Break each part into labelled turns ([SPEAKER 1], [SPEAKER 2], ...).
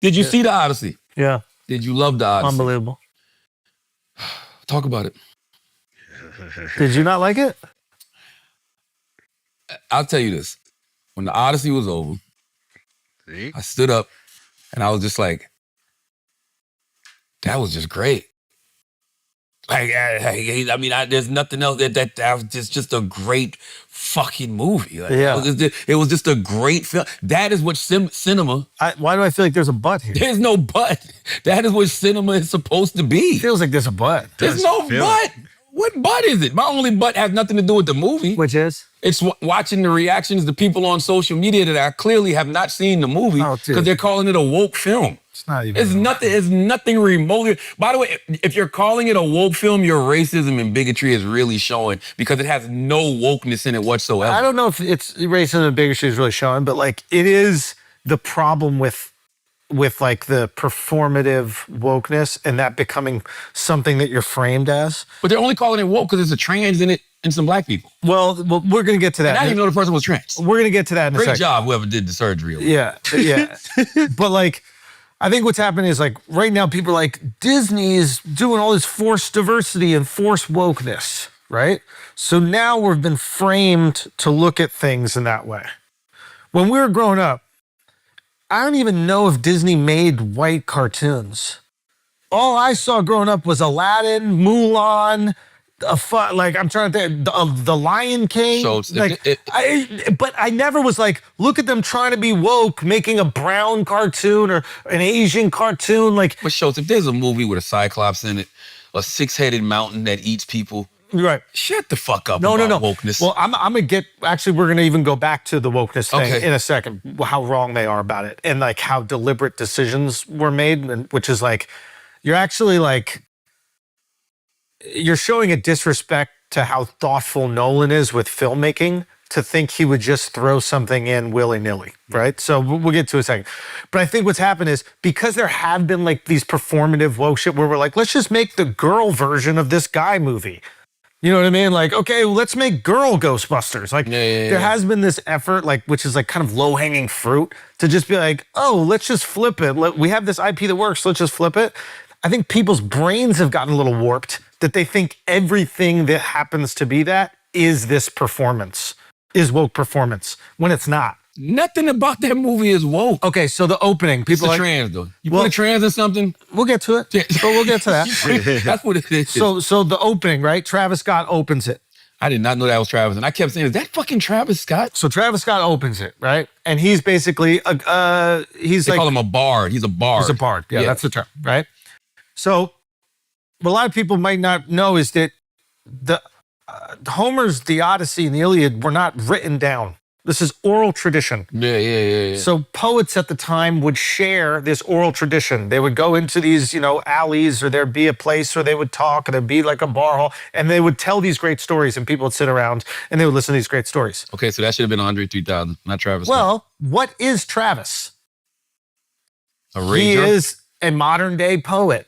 [SPEAKER 1] Did you see the Odyssey?
[SPEAKER 2] Yeah.
[SPEAKER 1] Did you love the Odyssey?
[SPEAKER 2] Unbelievable.
[SPEAKER 1] Talk about it.
[SPEAKER 2] Did you not like it?
[SPEAKER 1] I'll tell you this. When the Odyssey was over, I stood up and I was just like, that was just great. Like, I mean, there's nothing else. That was just a great fucking movie. Like,
[SPEAKER 2] Yeah.
[SPEAKER 1] It was just a great film. That is what cinema.
[SPEAKER 2] Why do I feel like there's a but here?
[SPEAKER 1] There's no but. That is what cinema is supposed to be.
[SPEAKER 2] It feels like there's a but.
[SPEAKER 1] There's no but. What but is it? My only but has nothing to do with the movie.
[SPEAKER 2] Which is?
[SPEAKER 1] It's watching the reactions, the people on social media that I clearly have not seen the movie because they're calling it a woke film.
[SPEAKER 2] It's not even.
[SPEAKER 1] It's nothing remotely. By the way, if you're calling it a woke film, your racism and bigotry is really showing because it has no wokeness in it whatsoever.
[SPEAKER 2] I don't know if it's racism and bigotry is really showing, but like it is the problem with like the performative wokeness and that becoming something that you're framed as.
[SPEAKER 1] But they're only calling it woke because there's a trans in it and some black people.
[SPEAKER 2] Well, we're going to get to that.
[SPEAKER 1] And I didn't even know the person was trans.
[SPEAKER 2] We're going to get to that in a second.
[SPEAKER 1] Great job, whoever did the surgery.
[SPEAKER 2] Yeah. But like, I think what's happening is like right now people are like, Disney is doing all this forced diversity and forced wokeness, right? So now we've been framed to look at things in that way. When we were growing up, I don't even know if Disney made white cartoons. All I saw growing up was Aladdin, Mulan, I'm trying to think, the Lion King.
[SPEAKER 1] So
[SPEAKER 2] but I never was like, look at them trying to be woke, making a brown cartoon or an Asian cartoon. Like,
[SPEAKER 1] but Schultz, if there's a movie with a Cyclops in it, a six-headed mountain that eats people,
[SPEAKER 2] right?
[SPEAKER 1] Shut the fuck up.
[SPEAKER 2] No.
[SPEAKER 1] Wokeness.
[SPEAKER 2] Well, I'm gonna get. Actually, we're gonna even go back to the wokeness thing in a second. How wrong they are about it, and like how deliberate decisions were made, and which is like, you're actually like, you're showing a disrespect to how thoughtful Nolan is with filmmaking to think he would just throw something in willy-nilly, right? So we'll get to it in a second. But I think what's happened is because there have been like these performative woke shit where we're like, let's just make the girl version of this guy movie. You know what I mean? Like, okay, let's make girl Ghostbusters. Like, there has been this effort, like, which is like kind of low-hanging fruit, to just be like, oh, let's just flip it. We have this IP that works, let's just flip it. I think people's brains have gotten a little warped that they think everything that happens to be that is this performance, is woke performance, when it's not.
[SPEAKER 1] Nothing about that movie is woke.
[SPEAKER 2] Okay, so the opening, people
[SPEAKER 1] it's a trans though. You put a trans in something?
[SPEAKER 2] We'll get to it. But we'll get to that.
[SPEAKER 1] That's what it is.
[SPEAKER 2] So the opening, right? Travis Scott opens it.
[SPEAKER 1] I did not know that was Travis. And I kept saying, is that fucking Travis Scott?
[SPEAKER 2] So Travis Scott opens it, right? And he's basically, they call
[SPEAKER 1] him a bard. He's a bard.
[SPEAKER 2] He's a bard. Yeah, that's the term, right? So what a lot of people might not know is that the Homer's, the Odyssey and the Iliad were not written down. This is oral tradition.
[SPEAKER 1] Yeah.
[SPEAKER 2] So poets at the time would share this oral tradition. They would go into these, alleys, or there'd be a place where they would talk, and there'd be like a bar hall, and they would tell these great stories, and people would sit around and they would listen to these great stories.
[SPEAKER 1] Okay, so that should have been Andre 3000, not Travis.
[SPEAKER 2] Well, what is Travis?
[SPEAKER 1] A rager?
[SPEAKER 2] He is a modern day poet.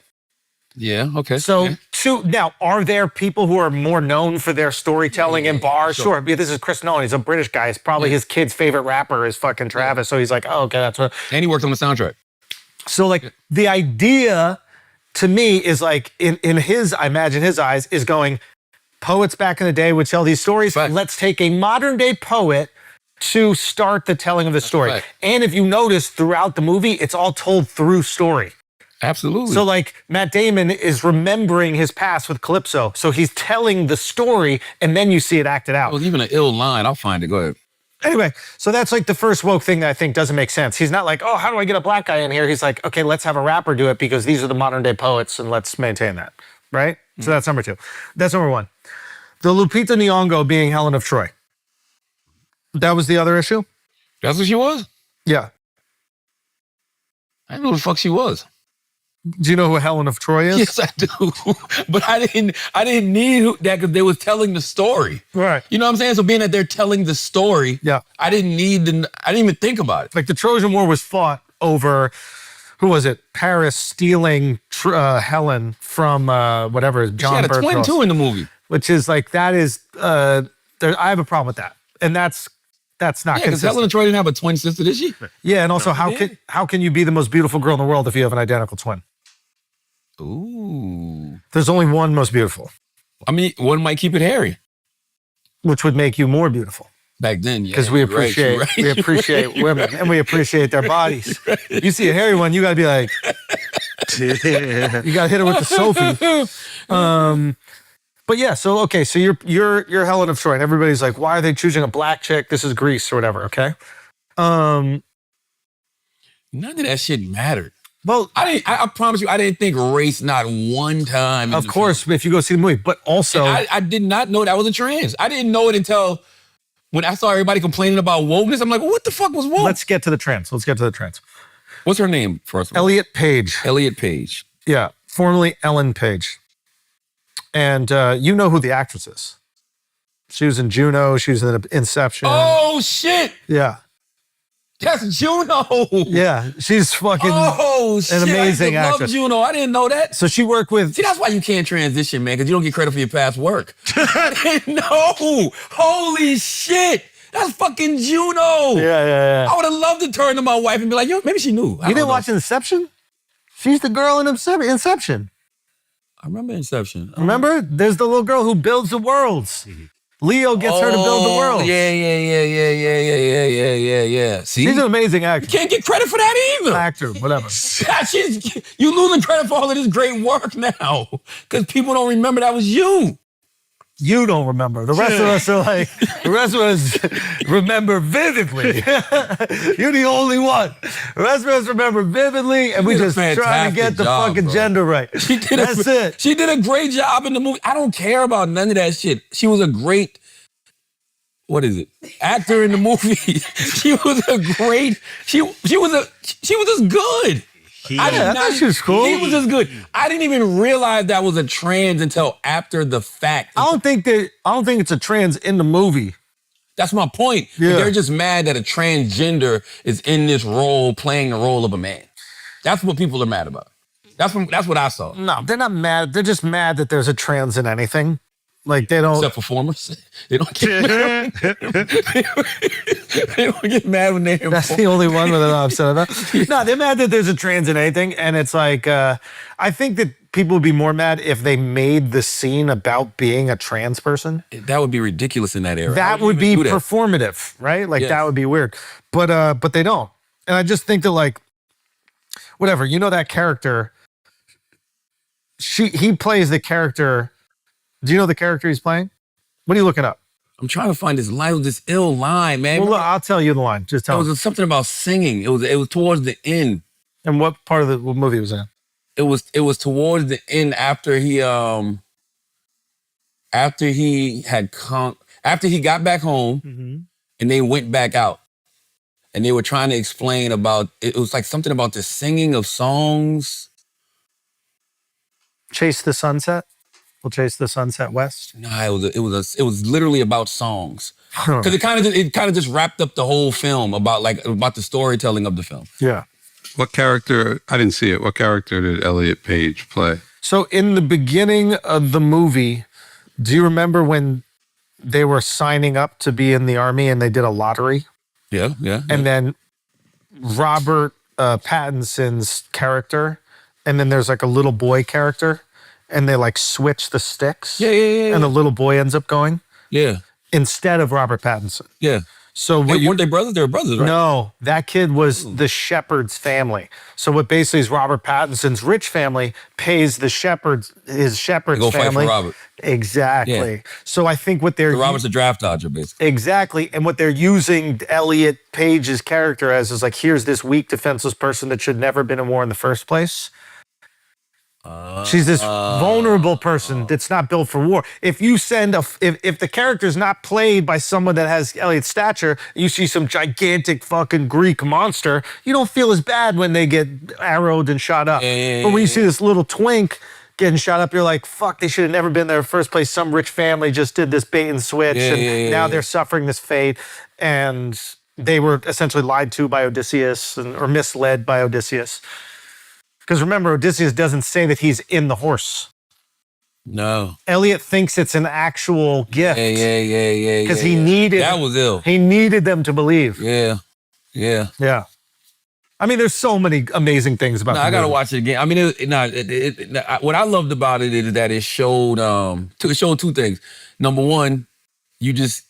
[SPEAKER 1] Yeah, okay.
[SPEAKER 2] So, now, are there people who are more known for their storytelling in bars? Sure. This is Chris Nolan. He's a British guy. It's probably his kid's favorite rapper is fucking Travis. So he's like, oh, okay, that's what.
[SPEAKER 1] And he worked on the soundtrack.
[SPEAKER 2] So, like, the idea to me is like, in his, I imagine his eyes, is going, poets back in the day would tell these stories. Right. Let's take a modern day poet to start the telling of the story. Right. And if you notice throughout the movie, it's all told through story.
[SPEAKER 1] Absolutely.
[SPEAKER 2] So like Matt Damon is remembering his past with Calypso. So he's telling the story and then you see it acted out.
[SPEAKER 1] Well, even an ill line, I'll find it. Go ahead.
[SPEAKER 2] Anyway, so that's like the first woke thing that I think doesn't make sense. He's not like, oh, how do I get a black guy in here? He's like, okay, let's have a rapper do it because these are the modern day poets and let's maintain that. Right? Mm-hmm. So that's number two. That's number one. The Lupita Nyong'o being Helen of Troy. That was the other issue?
[SPEAKER 1] That's what she was?
[SPEAKER 2] Yeah.
[SPEAKER 1] I didn't know who the fuck she was.
[SPEAKER 2] Do you know who Helen of Troy is?
[SPEAKER 1] Yes, I do. But I didn't need that because they was telling the story.
[SPEAKER 2] Right.
[SPEAKER 1] You know what I'm saying? So being that they're telling the story, I didn't even think about it.
[SPEAKER 2] Like the Trojan War was fought over, who was it? Paris stealing Helen from whatever, John Bertrand.
[SPEAKER 1] She had a twin too in the movie.
[SPEAKER 2] Which is like, that is, I have a problem with that. And that's that's not
[SPEAKER 1] because
[SPEAKER 2] consistent.
[SPEAKER 1] Helen of Troy didn't have a twin sister, did she?
[SPEAKER 2] Yeah, and also how can you be the most beautiful girl in the world if you have an identical twin?
[SPEAKER 1] Ooh.
[SPEAKER 2] There's only one most beautiful.
[SPEAKER 1] I mean, one might keep it hairy.
[SPEAKER 2] Which would make you more beautiful.
[SPEAKER 1] Back then, yeah.
[SPEAKER 2] Because we appreciate women and we appreciate their bodies. You see a hairy one, you got to be like, you got to hit her with the Sophie. But yeah, so you're Helen of Troy, and everybody's like, why are they choosing a black chick? This is Greece or whatever. Okay.
[SPEAKER 1] None of that shit mattered.
[SPEAKER 2] Well,
[SPEAKER 1] I promise you, I didn't think race not one time.
[SPEAKER 2] Of course, if you go see the movie, but also
[SPEAKER 1] I did not know that was a trans. I didn't know it until when I saw everybody complaining about wokeness. I'm like, what the fuck was woke?
[SPEAKER 2] Let's get to the trans.
[SPEAKER 1] What's her name first?
[SPEAKER 2] Elliot Page.
[SPEAKER 1] Elliot Page.
[SPEAKER 2] Yeah, formerly Ellen Page. And you know who the actress is. She was in Juno. She was in Inception.
[SPEAKER 1] Oh, shit.
[SPEAKER 2] Yeah.
[SPEAKER 1] That's Juno.
[SPEAKER 2] Yeah, she's fucking an amazing actress.
[SPEAKER 1] Love Juno. I didn't know that.
[SPEAKER 2] So she worked with...
[SPEAKER 1] See, that's why you can't transition, man, because you don't get credit for your past work. I didn't know. Holy shit. That's fucking Juno.
[SPEAKER 2] Yeah.
[SPEAKER 1] I would have loved to turn to my wife and be like, yo, maybe she knew.
[SPEAKER 2] You didn't watch Inception? She's the girl in Inception.
[SPEAKER 1] I remember Inception.
[SPEAKER 2] Remember? There's the little girl who builds the worlds. Leo gets her to build the world.
[SPEAKER 1] Yeah. See?
[SPEAKER 2] She's an amazing actress.
[SPEAKER 1] You can't get credit for that either.
[SPEAKER 2] Actor, whatever.
[SPEAKER 1] You losing credit for all of this great work now because people don't remember that was you.
[SPEAKER 2] You don't remember. The rest of us are like, the rest of us remember vividly. You're the only one. The rest of us remember vividly, and we just trying to get the fucking gender right. That's it.
[SPEAKER 1] She did a great job in the movie. I don't care about none of that shit. She was a great, actor in the movie. She was just good.
[SPEAKER 2] I thought she was cool.
[SPEAKER 1] He was just good. I didn't even realize that was a trans until after the fact.
[SPEAKER 2] I don't think it's a trans in the movie.
[SPEAKER 1] That's my point.
[SPEAKER 2] Yeah.
[SPEAKER 1] They're just mad that a transgender is in this role, playing the role of a man. That's what people are mad about. That's what I saw.
[SPEAKER 2] No, they're not mad. They're just mad that there's a trans in anything. Like they don't.
[SPEAKER 1] Except performers. They don't get mad. They don't get mad when they're
[SPEAKER 2] That's the only one that I'm upset about. No, they're mad that there's a trans in anything. And it's like, I think that people would be more mad if they made the scene about being a trans person.
[SPEAKER 1] That would be ridiculous in that era.
[SPEAKER 2] That would be performative, right? Like that would be weird. But they don't. And I just think that like, whatever, that character, he plays the character. Do you know the character he's playing? What are you looking up?
[SPEAKER 1] I'm trying to find this ill line, man.
[SPEAKER 2] Well, look, I'll tell you the line. Just tell me.
[SPEAKER 1] It was something about singing. It was towards the end.
[SPEAKER 2] And what part of the movie was that?
[SPEAKER 1] It was towards the end after he got back home and they went back out. And they were trying to explain about it was like something about the singing of songs.
[SPEAKER 2] Chase the Sunset? We'll chase the sunset west.
[SPEAKER 1] No, it was literally about songs because it kind of just wrapped up the whole film about the storytelling of the film.
[SPEAKER 2] Yeah.
[SPEAKER 3] What character? I didn't see it. What character did Elliot Page play?
[SPEAKER 2] So in the beginning of the movie, do you remember when they were signing up to be in the army and they did a lottery?
[SPEAKER 1] Yeah.
[SPEAKER 2] And then Robert Pattinson's character, and then there's like a little boy character. And they like switch the sticks.
[SPEAKER 1] Yeah.
[SPEAKER 2] And the little boy ends up going.
[SPEAKER 1] Yeah.
[SPEAKER 2] Instead of Robert Pattinson.
[SPEAKER 1] Yeah.
[SPEAKER 2] So
[SPEAKER 1] weren't they brothers? They were brothers, right?
[SPEAKER 2] No, that kid was the shepherd's family. So what basically is Robert Pattinson's rich family pays his shepherd's
[SPEAKER 1] go
[SPEAKER 2] family.
[SPEAKER 1] Fight for Robert.
[SPEAKER 2] Exactly. Yeah. So I think what they're...
[SPEAKER 1] Robert's a draft dodger, basically.
[SPEAKER 2] Exactly. And what they're using Elliot Page's character as is like, here's this weak, defenseless person that should never have been in war in the first place. She's this vulnerable person that's not built for war. If you send if the character's not played by someone that has Elliot's stature, you see some gigantic fucking Greek monster, you don't feel as bad when they get arrowed and shot up. But when you see this little twink getting shot up, you're like, fuck, they should have never been there in the first place. Some rich family just did this bait and switch, and now they're suffering this fate. And they were essentially lied to by Odysseus or misled by Odysseus. Because remember, Odysseus doesn't say that he's in the horse.
[SPEAKER 1] No.
[SPEAKER 2] Elliot thinks it's an actual gift.
[SPEAKER 1] Yeah.
[SPEAKER 2] Because he needed...
[SPEAKER 1] That was ill.
[SPEAKER 2] He needed them to believe.
[SPEAKER 1] Yeah.
[SPEAKER 2] I mean, there's so many amazing things about the movie.
[SPEAKER 1] I got to watch it again. I mean, what I loved about it is that it showed two things. Number one, you just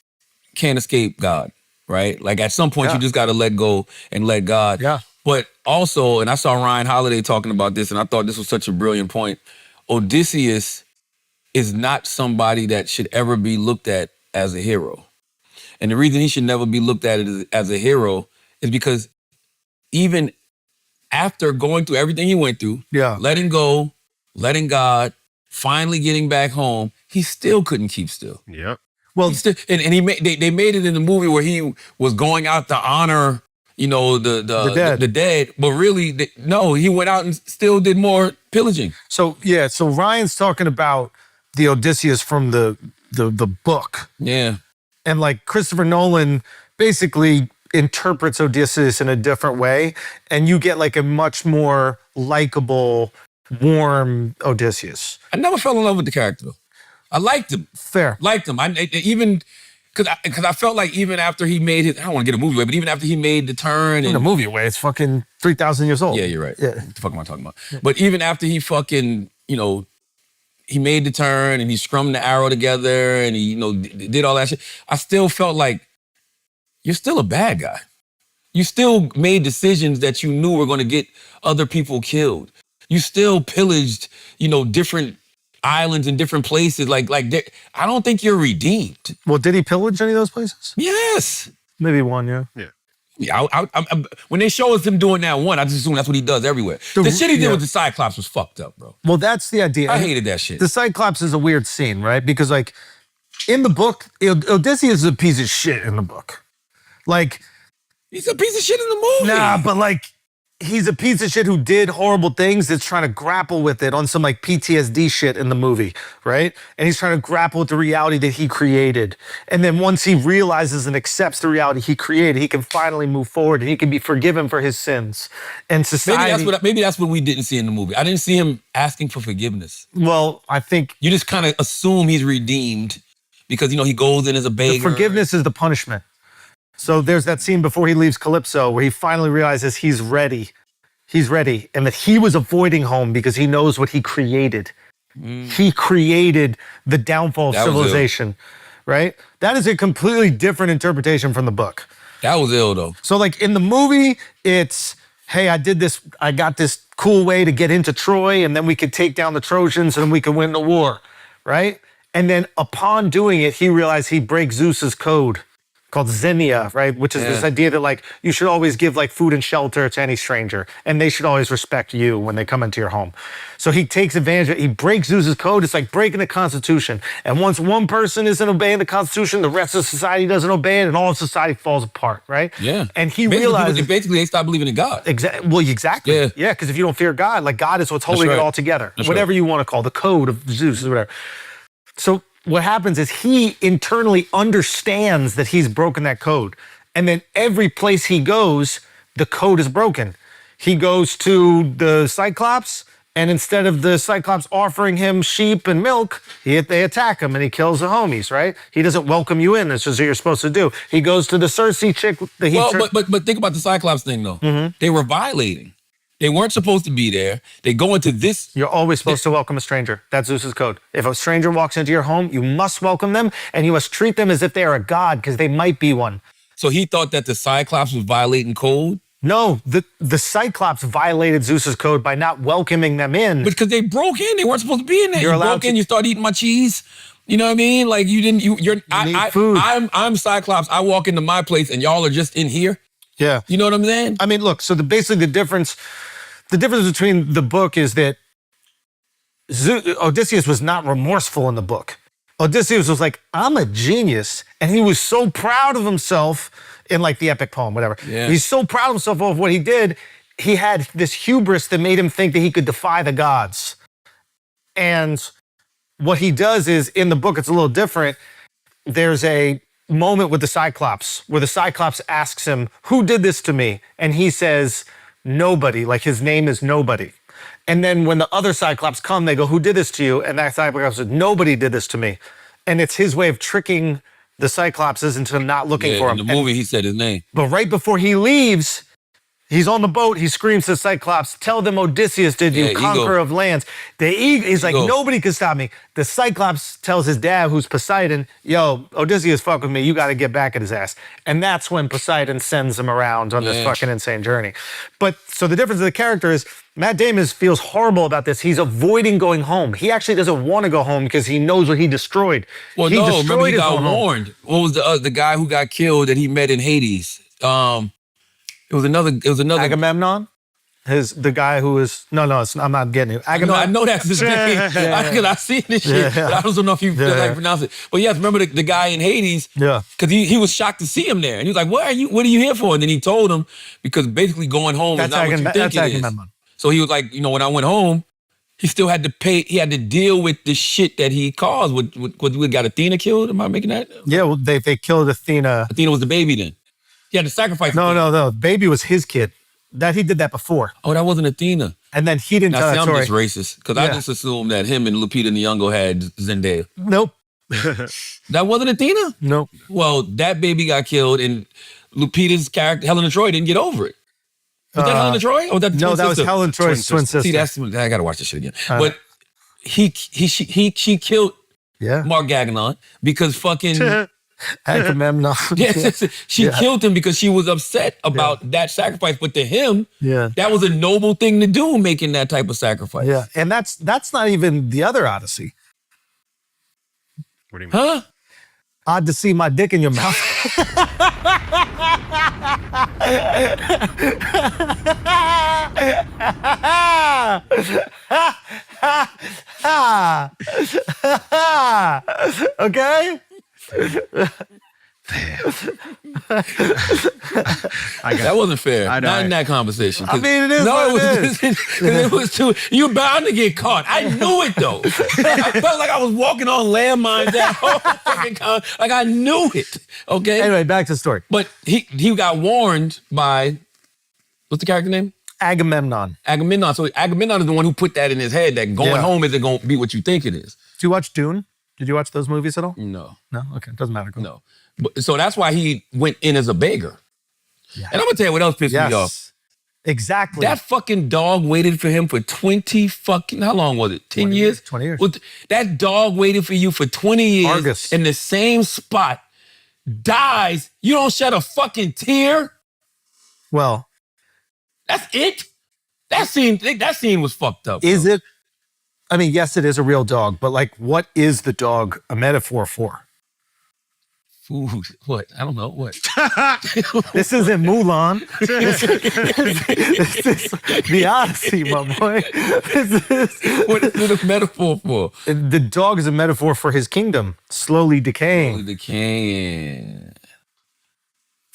[SPEAKER 1] can't escape God, right? Like at some point, you just got to let go and let God.
[SPEAKER 2] Yeah.
[SPEAKER 1] But also, and I saw Ryan Holiday talking about this, and I thought this was such a brilliant point. Odysseus is not somebody that should ever be looked at as a hero. And the reason he should never be looked at as a hero is because even after going through everything he went through, letting go, letting God, finally getting back home, he still couldn't keep still.
[SPEAKER 3] Yep.
[SPEAKER 2] Well,
[SPEAKER 1] and they made it in the movie where he was going out to honor, the dead, but really, no, he went out and still did more pillaging.
[SPEAKER 2] So Ryan's talking about the Odysseus from the book.
[SPEAKER 1] Yeah.
[SPEAKER 2] And like Christopher Nolan basically interprets Odysseus in a different way, and you get like a much more likable, warm Odysseus.
[SPEAKER 1] I never fell in love with the character though. I liked him.
[SPEAKER 2] Fair.
[SPEAKER 1] Liked him. Because I felt like even after he made his, I don't want to get a movie away, but even after he made the turn.
[SPEAKER 2] In a movie away, it's fucking 3,000 years old.
[SPEAKER 1] Yeah, you're right.
[SPEAKER 2] Yeah.
[SPEAKER 1] What the fuck am I talking about? Yeah. But even after he fucking, he made the turn and he scrummed the arrow together and he, did all that shit, I still felt like you're still a bad guy. You still made decisions that you knew were going to get other people killed. You still pillaged, different islands and different places. Like I don't think you're redeemed.
[SPEAKER 2] Well, did he pillage any of those places?
[SPEAKER 1] Yes.
[SPEAKER 2] Maybe one, yeah.
[SPEAKER 1] Yeah, when they show us him doing that one, I just assume that's what he does everywhere. The shit he did with the Cyclops was fucked up, bro.
[SPEAKER 2] Well, that's the idea.
[SPEAKER 1] I hated that shit.
[SPEAKER 2] The Cyclops is a weird scene, right? Because like in the book, Odysseus is a piece of shit in the book. Like,
[SPEAKER 1] he's a piece of shit in the movie.
[SPEAKER 2] Nah, but like, he's a piece of shit who did horrible things that's trying to grapple with it on some like PTSD shit in the movie, right? And he's trying to grapple with the reality that he created. And then once he realizes and accepts the reality he created, he can finally move forward and he can be forgiven for his sins. And society...
[SPEAKER 1] Maybe that's what we didn't see in the movie. I didn't see him asking for forgiveness.
[SPEAKER 2] Well, I think...
[SPEAKER 1] You just kind of assume he's redeemed because, he goes in as a beggar.
[SPEAKER 2] The forgiveness is the punishment. So there's that scene before he leaves Calypso where he finally realizes he's ready. He's ready. And that he was avoiding home because he knows what he created. He created the downfall of civilization, right? That is a completely different interpretation from the book.
[SPEAKER 1] That was ill, though.
[SPEAKER 2] So like in the movie, it's, hey, I got this cool way to get into Troy and then we could take down the Trojans and we could win the war, right? And then upon doing it, he realized he breaks Zeus's code called Xenia, right? Which is this idea that like you should always give like food and shelter to any stranger and they should always respect you when they come into your home. So he takes advantage of it. He breaks Zeus's code. It's like breaking the Constitution. And once one person isn't obeying the Constitution, the rest of society doesn't obey it and all of society falls apart, right?
[SPEAKER 1] Yeah.
[SPEAKER 2] And he realizes...
[SPEAKER 1] Basically, they stop believing in God.
[SPEAKER 2] Well, exactly. Yeah, because if you don't fear God, like God is what's holding it all together. Whatever you want to call the code of Zeus or whatever. So what happens is he internally understands that he's broken that code. And then every place he goes, the code is broken. He goes to the Cyclops, and instead of the Cyclops offering him sheep and milk, they attack him and he kills the homies, right? He doesn't welcome you in. That's just what you're supposed to do. He goes to the Circe chick.
[SPEAKER 1] But think about the Cyclops thing, though. Mm-hmm. They were violating. They weren't supposed to be there. They go into this.
[SPEAKER 2] You're always supposed to welcome a stranger. That's Zeus's code. If a stranger walks into your home, you must welcome them and you must treat them as if they are a god because they might be one.
[SPEAKER 1] So he thought that the Cyclops was violating code?
[SPEAKER 2] No, the Cyclops violated Zeus's code by not welcoming them in.
[SPEAKER 1] Because they broke in. They weren't supposed to be in there. You broke in, you start eating my cheese. You know what I mean? Like you didn't, you need food. I'm Cyclops. I walk into my place and y'all are just in here.
[SPEAKER 2] Yeah.
[SPEAKER 1] You know what I'm saying?
[SPEAKER 2] I mean, look, so basically the difference between the book is that Odysseus was not remorseful in the book. Odysseus was like, I'm a genius. And he was so proud of himself in like the epic poem, whatever. Yeah. He's so proud of himself of what he did. He had this hubris that made him think that he could defy the gods. And what he does is, in the book, it's a little different. There's a moment with the Cyclops where the Cyclops asks him, who did this to me? And he says, nobody. Like his name is Nobody. And then when the other Cyclops come, they go, who did this to you? And that Cyclops said, nobody did this to me. And it's his way of tricking the Cyclopses into not looking for him.
[SPEAKER 1] In the movie, he said his name.
[SPEAKER 2] But right before he leaves, he's on the boat. He screams to Cyclops, tell them Odysseus did you, conqueror of lands. He's like, nobody can stop me. The Cyclops tells his dad, who's Poseidon, yo, Odysseus fuck with me. You got to get back at his ass. And that's when Poseidon sends him around on this fucking insane journey. But so the difference of the character is Matt Damon feels horrible about this. He's avoiding going home. He actually doesn't want to go home because he knows what he destroyed.
[SPEAKER 1] Well,
[SPEAKER 2] he
[SPEAKER 1] no, remember he got warned. What was the guy who got killed that he met in Hades? It was another.
[SPEAKER 2] Agamemnon? The guy who is I'm not getting it.
[SPEAKER 1] I know that's his name because I seen this shit. But I don't know if you pronounce it. But yes, remember the guy in Hades?
[SPEAKER 2] Yeah.
[SPEAKER 1] Because he was shocked to see him there, and he was like, "What are you here for?" And then he told him because basically going home is not what you think it is. So he was like, when I went home, he still had to pay. He had to deal with the shit that he caused. We got Athena killed. Am I making that?
[SPEAKER 2] Yeah. Well, they killed Athena.
[SPEAKER 1] Athena was the baby then. He had to sacrifice.
[SPEAKER 2] No. Baby was his kid. He did that before.
[SPEAKER 1] Oh, that wasn't Athena.
[SPEAKER 2] And then he didn't tell that story.
[SPEAKER 1] I'm just racist because I just assumed that him and Lupita Nyong'o had Zendaya.
[SPEAKER 2] Nope.
[SPEAKER 1] That wasn't Athena?
[SPEAKER 2] Nope.
[SPEAKER 1] Well, that baby got killed and Lupita's character, Helen of Troy, didn't get over it. Was that Helen of Troy? Or that
[SPEAKER 2] no, that was Helen Troy's twin sister.
[SPEAKER 1] See, I gotta watch this shit again. But she killed Mark Gagnon because fucking
[SPEAKER 2] Agamemnon.
[SPEAKER 1] She killed him because she was upset about that sacrifice. But to him, that was a noble thing to do, making that type of sacrifice.
[SPEAKER 2] Yeah, and that's not even the other Odyssey.
[SPEAKER 4] What do you mean?
[SPEAKER 1] Huh?
[SPEAKER 2] Odd to see my dick in your mouth. Okay?
[SPEAKER 1] That wasn't fair. Not in that conversation.
[SPEAKER 2] I mean, it is. No,
[SPEAKER 1] it was too. You're bound to get caught. I knew it though. I felt like I was walking on landmines that whole fucking time. Like I knew it. Okay.
[SPEAKER 2] Anyway, back to the story.
[SPEAKER 1] But he got warned by what's the character name?
[SPEAKER 2] Agamemnon.
[SPEAKER 1] Agamemnon. So Agamemnon is the one who put that in his head that going home isn't going to be what you think it is.
[SPEAKER 2] Did you watch Dune? Did you watch those movies at all?
[SPEAKER 1] No.
[SPEAKER 2] No? Okay. Doesn't matter. Cool.
[SPEAKER 1] No. So that's why he went in as a beggar. Yeah. And I'm going to tell you what else pissed me off.
[SPEAKER 2] Exactly.
[SPEAKER 1] That fucking dog waited for him for 20 fucking, how long was it? 10 years?
[SPEAKER 2] 20 years.
[SPEAKER 1] That dog waited for you for 20 years
[SPEAKER 2] Argus.
[SPEAKER 1] in the same spot, dies, you don't shed a fucking tear?
[SPEAKER 2] Well.
[SPEAKER 1] That's it? That scene was fucked up.
[SPEAKER 2] Is it? I mean, yes, it is a real dog, but like, what is the dog a metaphor for?
[SPEAKER 1] Food. What? I don't know. What?
[SPEAKER 2] This isn't Mulan. This is the Odyssey, my boy.
[SPEAKER 1] What is it a metaphor for?
[SPEAKER 2] The dog is a metaphor for his kingdom, slowly decaying.
[SPEAKER 1] Slowly decaying.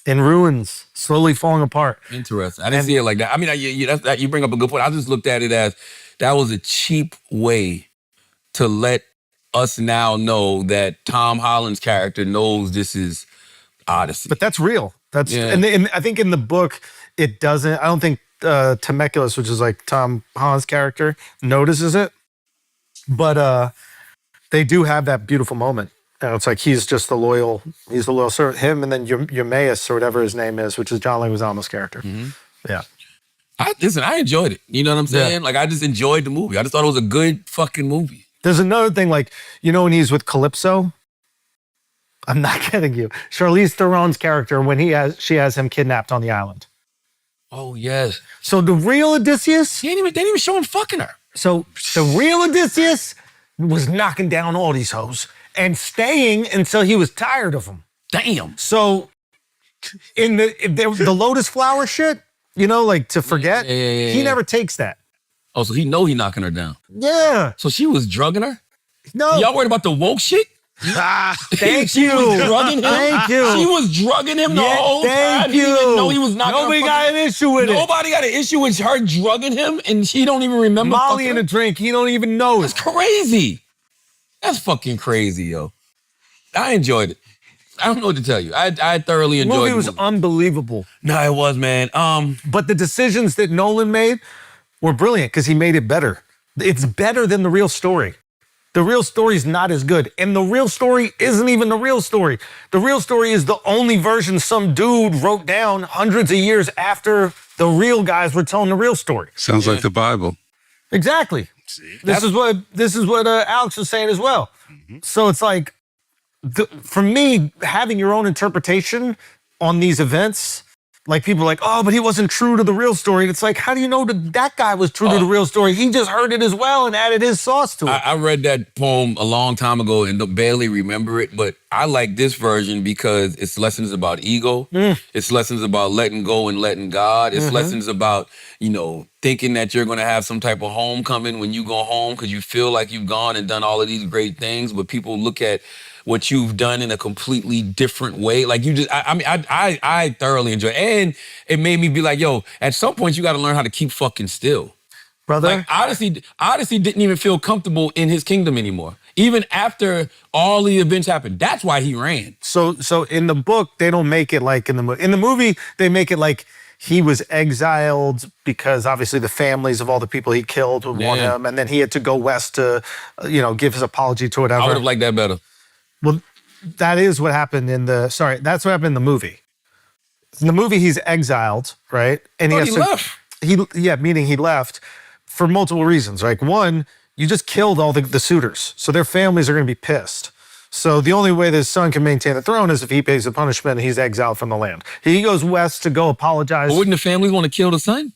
[SPEAKER 2] In ruins, slowly falling apart.
[SPEAKER 1] Interesting. I didn't see it like that. I mean, you bring up a good point. I just looked at it as that was a cheap way to let us now know that Tom Holland's character knows this is Odyssey.
[SPEAKER 2] But that's real. And I think in the book, it doesn't. I don't think Temecula, which is like Tom Holland's character, notices it. But they do have that beautiful moment. And it's like he's the loyal servant. Him and then Eumaeus or whatever his name is, which is John Leguizamo's character. Mm-hmm. Yeah.
[SPEAKER 1] I enjoyed it. You know what I'm saying? Yeah. Like, I just enjoyed the movie. I just thought it was a good fucking movie.
[SPEAKER 2] There's another thing, like, when he's with Calypso, I'm not kidding you. Charlize Theron's character, when she has him kidnapped on the island.
[SPEAKER 1] Oh, yes.
[SPEAKER 2] So the real Odysseus...
[SPEAKER 1] They didn't even show him fucking her.
[SPEAKER 2] So the real Odysseus was knocking down all these hoes and staying until he was tired of them.
[SPEAKER 1] Damn.
[SPEAKER 2] So in the lotus flower shit, like to forget, he never takes that.
[SPEAKER 1] Oh, so he know he knocking her down.
[SPEAKER 2] Yeah.
[SPEAKER 1] So she was drugging her?
[SPEAKER 2] No.
[SPEAKER 1] Y'all worried about the woke shit?
[SPEAKER 2] Thank
[SPEAKER 1] She
[SPEAKER 2] you.
[SPEAKER 1] was drugging him?
[SPEAKER 2] Thank you.
[SPEAKER 1] She was drugging him the whole time.
[SPEAKER 2] Thank you.
[SPEAKER 1] He didn't know he was knocking
[SPEAKER 2] Nobody
[SPEAKER 1] her.
[SPEAKER 2] got an issue with it.
[SPEAKER 1] Nobody got an issue with her drugging him and she don't even remember.
[SPEAKER 2] Molly in a drink. He don't even know.
[SPEAKER 1] That's crazy. That's fucking crazy, yo. I enjoyed it. I don't know what to tell you. I thoroughly enjoyed it.
[SPEAKER 2] The movie was unbelievable.
[SPEAKER 1] No, it was, man.
[SPEAKER 2] But the decisions that Nolan made were brilliant because he made it better. It's better than the real story. The real story is not as good. And the real story isn't even the real story. The real story is the only version some dude wrote down hundreds of years after the real guys were telling the real story.
[SPEAKER 3] Sounds like the Bible.
[SPEAKER 2] Exactly.
[SPEAKER 4] See?
[SPEAKER 2] This is what Alex was saying as well. So it's like, for me, having your own interpretation on these events, like people are like, oh, but he wasn't true to the real story. It's like, how do you know that guy was true to the real story? He just heard it as well and added his sauce to it.
[SPEAKER 1] I read that poem a long time ago and barely remember it, but I like this version because it's lessons about ego. It's lessons about letting go and letting God. It's lessons about, thinking that you're going to have some type of homecoming when you go home because you feel like you've gone and done all of these great things, but people look at what you've done in a completely different way. Like I thoroughly enjoy it. And it made me be like, yo, at some point you got to learn how to keep fucking still.
[SPEAKER 2] Brother.
[SPEAKER 1] Like Odyssey didn't even feel comfortable in his kingdom anymore. Even after all the events happened. That's why he ran.
[SPEAKER 2] So in the book, they don't make it like in the movie. In the movie, they make it like he was exiled because obviously the families of all the people he killed would want him. And then he had to go west to, give his apology to whatever.
[SPEAKER 1] I would have liked that better.
[SPEAKER 2] Well, that is what happened that's what happened in the movie. In the movie, he's exiled, right? And he
[SPEAKER 1] left.
[SPEAKER 2] Meaning he left for multiple reasons. Like one, you just killed all the suitors. So their families are going to be pissed. So the only way his son can maintain the throne is if he pays the punishment and he's exiled from the land. He goes west to go apologize.
[SPEAKER 1] But wouldn't the families want to kill the son?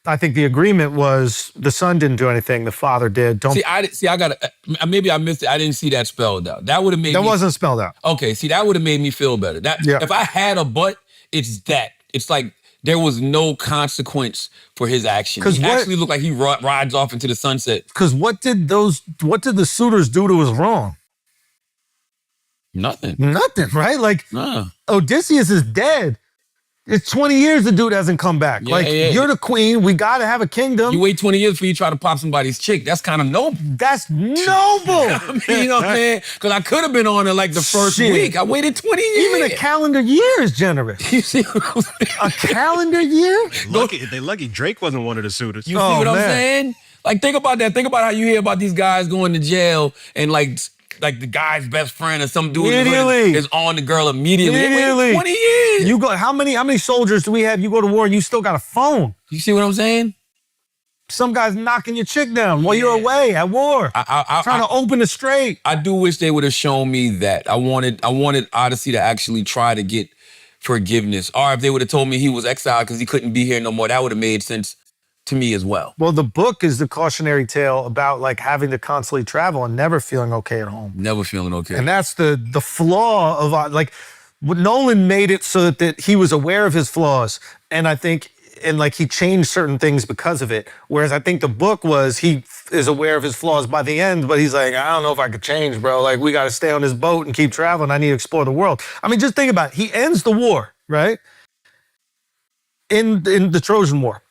[SPEAKER 2] I think the agreement was the son didn't do anything, the father did.
[SPEAKER 1] Maybe I missed it. I didn't see that spelled out. That would have made
[SPEAKER 2] That wasn't spelled out.
[SPEAKER 1] Okay, see, that would have made me feel better. If I had a but, it's that. It's like there was no consequence for his action. He actually looked like he rides off into the sunset.
[SPEAKER 2] Because what did the suitors do to his wrong?
[SPEAKER 1] Nothing,
[SPEAKER 2] right? Like,
[SPEAKER 1] nah.
[SPEAKER 2] Odysseus is dead. It's 20 years the dude hasn't come back. You're the queen. We got to have a kingdom.
[SPEAKER 1] You wait 20 years before you try to pop somebody's chick. That's kind of noble.
[SPEAKER 2] That's noble.
[SPEAKER 1] You know what I'm saying? Because I could have been on it like the first week. I waited 20 years.
[SPEAKER 2] Even a calendar year is generous.
[SPEAKER 1] You see what I'm saying?
[SPEAKER 2] A calendar year?
[SPEAKER 4] They lucky Drake wasn't one of the suitors.
[SPEAKER 1] You see what I'm saying? Like, think about that. Think about how you hear about these guys going to jail and like the guy's best friend or some dude is on the girl immediately. Wait 20 years.
[SPEAKER 2] You go. How many soldiers do we have? You go to war and you still got a phone.
[SPEAKER 1] You see what I'm saying?
[SPEAKER 2] Some guy's knocking your chick down while you're away at war. Trying to open the strait.
[SPEAKER 1] I do wish they would have shown me that. I wanted Odyssey to actually try to get forgiveness. Or if they would have told me he was exiled because he couldn't be here no more, that would have made sense to me as well.
[SPEAKER 2] Well, the book is the cautionary tale about like having to constantly travel and never feeling okay at home.
[SPEAKER 1] Never feeling okay.
[SPEAKER 2] And that's the flaw of like what Nolan made it so that he was aware of his flaws. And I think, he changed certain things because of it. Whereas I think the book was, he is aware of his flaws by the end, but he's like, I don't know if I could change, bro. Like, we got to stay on this boat and keep traveling. I need to explore the world. I mean, just think about it. He ends the war, right? In the Trojan War.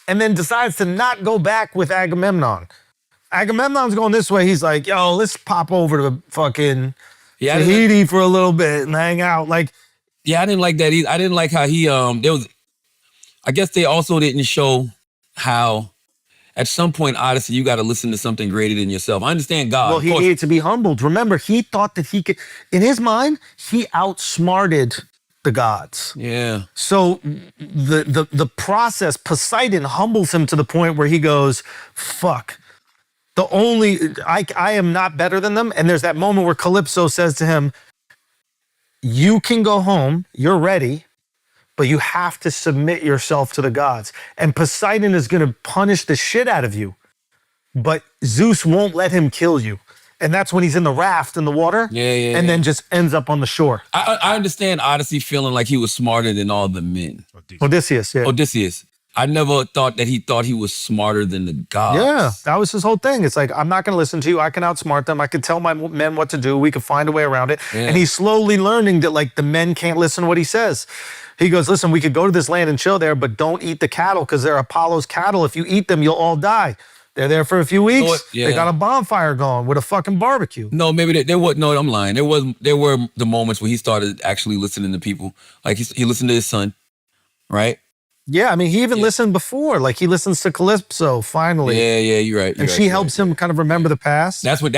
[SPEAKER 2] And then decides to not go back with Agamemnon. Agamemnon's going this way. He's like, yo, let's pop over to fucking Tahiti for a little bit and hang out. Like,
[SPEAKER 1] I didn't like that either. I didn't like how he, I guess they also didn't show how at some point, Odyssey, you got to listen to something greater than yourself. I understand God.
[SPEAKER 2] Well, he needed to be humbled. Remember, he thought that he could, in his mind, he outsmarted the gods.
[SPEAKER 1] Yeah.
[SPEAKER 2] So the process, Poseidon humbles him to the point where he goes, fuck. I am not better than them. And there's that moment where Calypso says to him, you can go home, you're ready, but you have to submit yourself to the gods. And Poseidon is going to punish the shit out of you, but Zeus won't let him kill you. And that's when he's in the raft in the water. And then just ends up on the shore.
[SPEAKER 1] I understand Odyssey feeling like he was smarter than all the men.
[SPEAKER 2] Odysseus, yeah.
[SPEAKER 1] Odysseus. I never thought that he thought he was smarter than the gods.
[SPEAKER 2] Yeah, that was his whole thing. It's like, I'm not going to listen to you. I can outsmart them. I can tell my men what to do. We can find a way around it. Yeah. And he's slowly learning that like the men can't listen to what he says. He goes, listen, we could go to this land and chill there, but don't eat the cattle because they're Apollo's cattle. If you eat them, you'll all die. They're there for a few weeks. They got a bonfire going with a fucking barbecue.
[SPEAKER 1] No, maybe there was. No, I'm lying. There were the moments where he started actually listening to people. Like he listened to his son, right?
[SPEAKER 2] Yeah, I mean, he even listened before. Like, he listens to Calypso finally.
[SPEAKER 1] Yeah, you're right.
[SPEAKER 2] And she helps him kind of remember the past.
[SPEAKER 1] That's when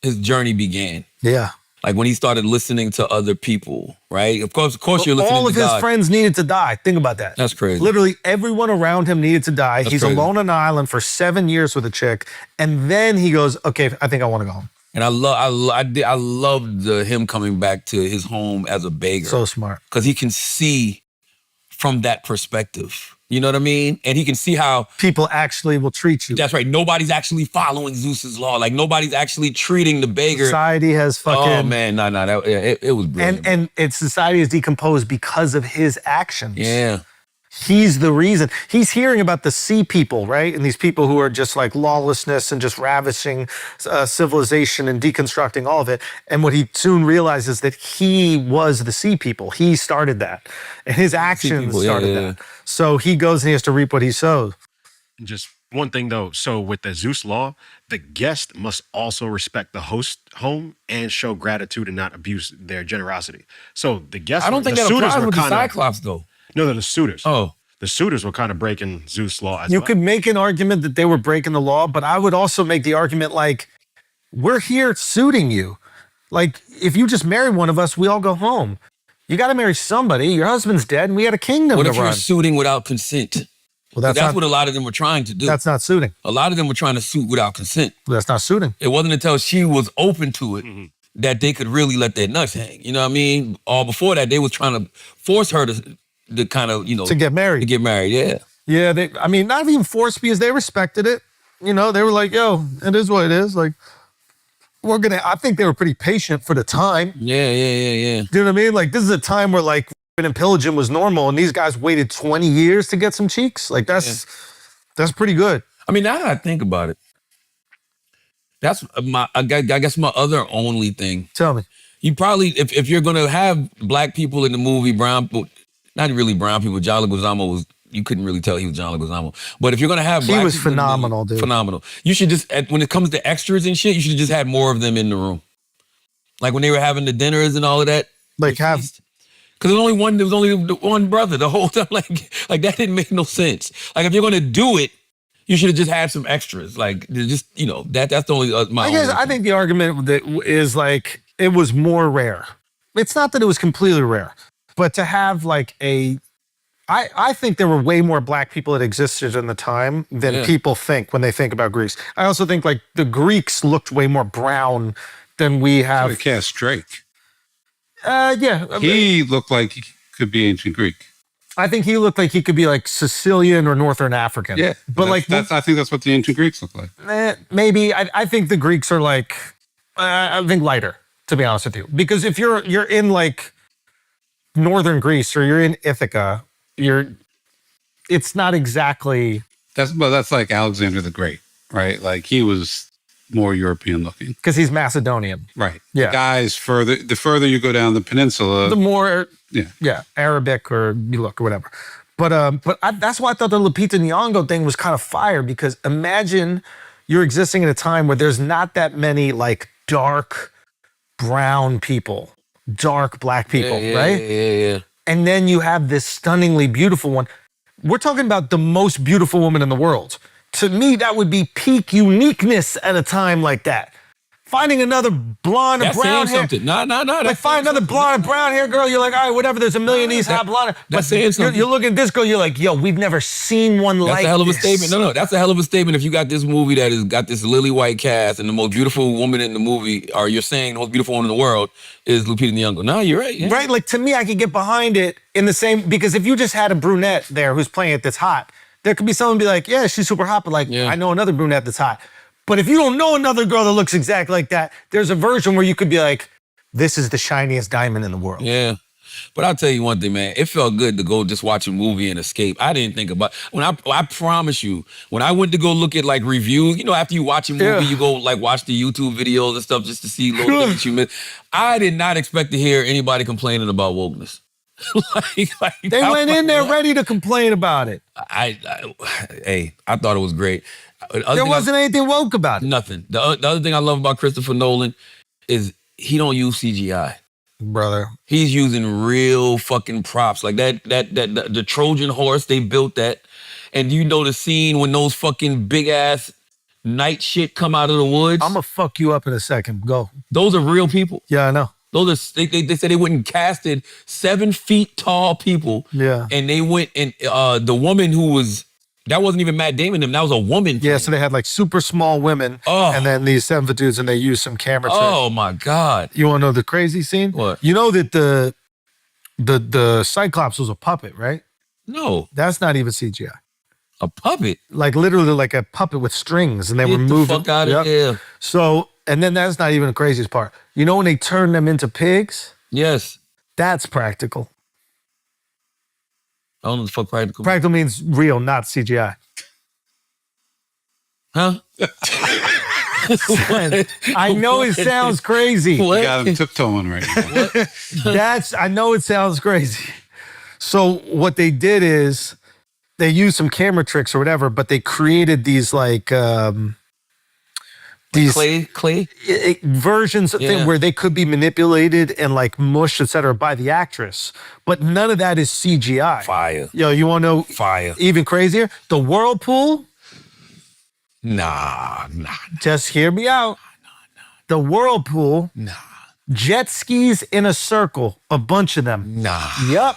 [SPEAKER 1] his journey began.
[SPEAKER 2] Yeah.
[SPEAKER 1] Like when he started listening to other people, right? Of course, you're listening to God.
[SPEAKER 2] All of his friends needed to die. Think about that.
[SPEAKER 1] That's crazy.
[SPEAKER 2] Literally everyone around him needed to die. He's
[SPEAKER 1] crazy.
[SPEAKER 2] alone on an island for 7 years with a chick. And then he goes, okay, I think I want to go home.
[SPEAKER 1] And I loved him coming back to his home as a beggar.
[SPEAKER 2] So smart.
[SPEAKER 1] Because he can see from that perspective. You know what I mean? And he can see how
[SPEAKER 2] people actually will treat you.
[SPEAKER 1] That's right. Nobody's actually following Zeus's law. Like nobody's actually treating the beggar.
[SPEAKER 2] Society has fucking.
[SPEAKER 1] Oh man, no, it was brilliant.
[SPEAKER 2] And society is decomposed because of his actions.
[SPEAKER 1] Yeah.
[SPEAKER 2] He's the reason. He's hearing about the sea people, right? And these people who are just like lawlessness and just ravishing civilization and deconstructing all of it. And what he soon realizes that he was the sea people. He started that. And his actions started that. So he goes and he has to reap what he sows.
[SPEAKER 4] Just one thing though. So with the Zeus law, the guest must also respect the host home and show gratitude and not abuse their generosity. So the guests,
[SPEAKER 1] I don't think that applies with the Cyclops though.
[SPEAKER 4] No, the suitors.
[SPEAKER 1] Oh.
[SPEAKER 4] The suitors were kind of breaking Zeus' law as
[SPEAKER 2] well. You could make an argument that they were breaking the law, but I would also make the argument like, we're here suiting you. Like, if you just marry one of us, we all go home. You got to marry somebody. Your husband's dead, and we had a kingdom to run.
[SPEAKER 1] What if you're suiting without consent? Well, that's what a lot of them were trying to do.
[SPEAKER 2] That's not suiting.
[SPEAKER 1] A lot of them were trying to suit without consent.
[SPEAKER 2] Well, that's not suiting.
[SPEAKER 1] It wasn't until she was open to it that they could really let their nuts hang. You know what I mean? All before that, they was trying to force her to kind of,
[SPEAKER 2] to get married.
[SPEAKER 1] To get married, yeah.
[SPEAKER 2] Yeah, not even forced because they respected it. You know, they were like, yo, it is what it is. Like, I think they were pretty patient for the time.
[SPEAKER 1] Yeah.
[SPEAKER 2] Do you know what I mean? Like, this is a time where like and pillaging was normal and these guys waited 20 years to get some cheeks. Like, that's pretty good.
[SPEAKER 1] I mean, now that I think about it, that's I guess my other only thing.
[SPEAKER 2] Tell me.
[SPEAKER 1] You probably, if you're going to have black people in the movie, not really brown people. John Leguizamo you couldn't really tell he was John Leguizamo. But if you're going to have black people,
[SPEAKER 2] he was phenomenal, dude.
[SPEAKER 1] Phenomenal. You should just, when it comes to extras and shit, you should just had more of them in the room. Like when they were having the dinners and all of that.
[SPEAKER 2] Like
[SPEAKER 1] because there was only one brother the whole time. Like that didn't make no sense. Like if you're going to do it, you should have just had some extras. Like just, that's the only,
[SPEAKER 2] I think the argument that is like, it was more rare. It's not that it was completely rare, but to have like I think there were way more black people that existed in the time than people think when they think about Greeks. I also think like the Greeks looked way more brown than we have.
[SPEAKER 3] So they cast Drake.
[SPEAKER 2] Yeah.
[SPEAKER 3] He looked like he could be ancient Greek.
[SPEAKER 2] I think he looked like he could be like Sicilian or Northern African.
[SPEAKER 3] Yeah.
[SPEAKER 2] But I
[SPEAKER 3] think that's what the ancient Greeks look like.
[SPEAKER 2] Maybe. I think the Greeks are like, I think lighter, to be honest with you. Because if you're in like Northern Greece or you're in Ithaca, it's not exactly.
[SPEAKER 3] That's like Alexander the Great, right? Like he was more European looking.
[SPEAKER 2] Because he's Macedonian.
[SPEAKER 3] Right.
[SPEAKER 2] Yeah.
[SPEAKER 3] The guys the further you go down the peninsula.
[SPEAKER 2] The more, Arabic or you look or whatever. But that's why I thought the Lupita Nyong'o thing was kind of fire, because imagine you're existing in a time where there's not that many like dark brown people, dark black people, right?
[SPEAKER 1] Yeah.
[SPEAKER 2] And then you have this stunningly beautiful one. We're talking about the most beautiful woman in the world. To me, that would be peak uniqueness at a time like that. Finding another blonde or brown hair.
[SPEAKER 1] Something. No.
[SPEAKER 2] Like find another blonde or brown hair girl, you're like, all right, whatever, there's a million of these hot blonde.
[SPEAKER 1] That's saying something.
[SPEAKER 2] You look at this girl, you're like, yo, we've never seen one like this.
[SPEAKER 1] That's a hell of a statement. No, that's a hell of a statement if you got this movie that has got this lily white cast and the most beautiful woman in the movie, or you're saying the most beautiful woman in the world is Lupita Nyong'o. No, you're right. Yeah.
[SPEAKER 2] Right, like to me, I could get behind it in the same, because if you just had a brunette there who's playing it that's hot, there could be someone be like, yeah, she's super hot, but like, I know another brunette that's hot. But if you don't know another girl that looks exactly like that, there's a version where you could be like, this is the shiniest diamond in the world.
[SPEAKER 1] Yeah. But I'll tell you one thing, man. It felt good to go just watch a movie and escape. I didn't think about I promise you, when I went to go look at like reviews, after you watch a movie, you go like watch the YouTube videos and stuff just to see little things you miss. I did not expect to hear anybody complaining about wokeness.
[SPEAKER 2] They went in there ready to complain about it.
[SPEAKER 1] I thought it was great.
[SPEAKER 2] There wasn't anything woke about it.
[SPEAKER 1] Nothing. The other thing I love about Christopher Nolan is he don't use CGI.
[SPEAKER 2] Brother.
[SPEAKER 1] He's using real fucking props. Like the Trojan horse, they built that. And you know the scene when those fucking big ass night shit come out of the woods?
[SPEAKER 2] I'm gonna fuck you up in a second. Go.
[SPEAKER 1] Those are real people.
[SPEAKER 2] Yeah, I know.
[SPEAKER 1] Those are they said they went and casted 7 feet tall people.
[SPEAKER 2] Yeah.
[SPEAKER 1] And they went and the woman who was that wasn't even Matt Damon, that was a woman.
[SPEAKER 2] Yeah, so they had like super small women and then these 7 foot dudes and they used some camera tricks.
[SPEAKER 1] Oh my God.
[SPEAKER 2] You wanna know the crazy scene?
[SPEAKER 1] What?
[SPEAKER 2] You know that the Cyclops was a puppet, right?
[SPEAKER 1] No.
[SPEAKER 2] That's not even CGI.
[SPEAKER 1] A puppet?
[SPEAKER 2] Like literally like a puppet with strings and they were
[SPEAKER 1] Get the
[SPEAKER 2] moving.
[SPEAKER 1] fuck out of here.
[SPEAKER 2] So, and then that's not even the craziest part. You know when they turn them into pigs?
[SPEAKER 1] Yes.
[SPEAKER 2] That's practical.
[SPEAKER 1] I don't know what the fuck practical.
[SPEAKER 2] Practical means real, not CGI.
[SPEAKER 1] Huh?
[SPEAKER 2] I know it sounds crazy.
[SPEAKER 3] You got him tiptoeing right now.
[SPEAKER 2] I know it sounds crazy. So what they did is they used some camera tricks or whatever, but they created these like these
[SPEAKER 1] clay
[SPEAKER 2] versions of things where they could be manipulated and like mushed, etc., by the actress. But none of that is CGI.
[SPEAKER 1] Fire.
[SPEAKER 2] Yo, you want to know?
[SPEAKER 1] Fire.
[SPEAKER 2] Even crazier, the whirlpool.
[SPEAKER 1] Nah.
[SPEAKER 2] Just hear me out. The whirlpool.
[SPEAKER 1] Nah.
[SPEAKER 2] Jet skis in a circle, a bunch of them.
[SPEAKER 1] Nah.
[SPEAKER 2] Yep.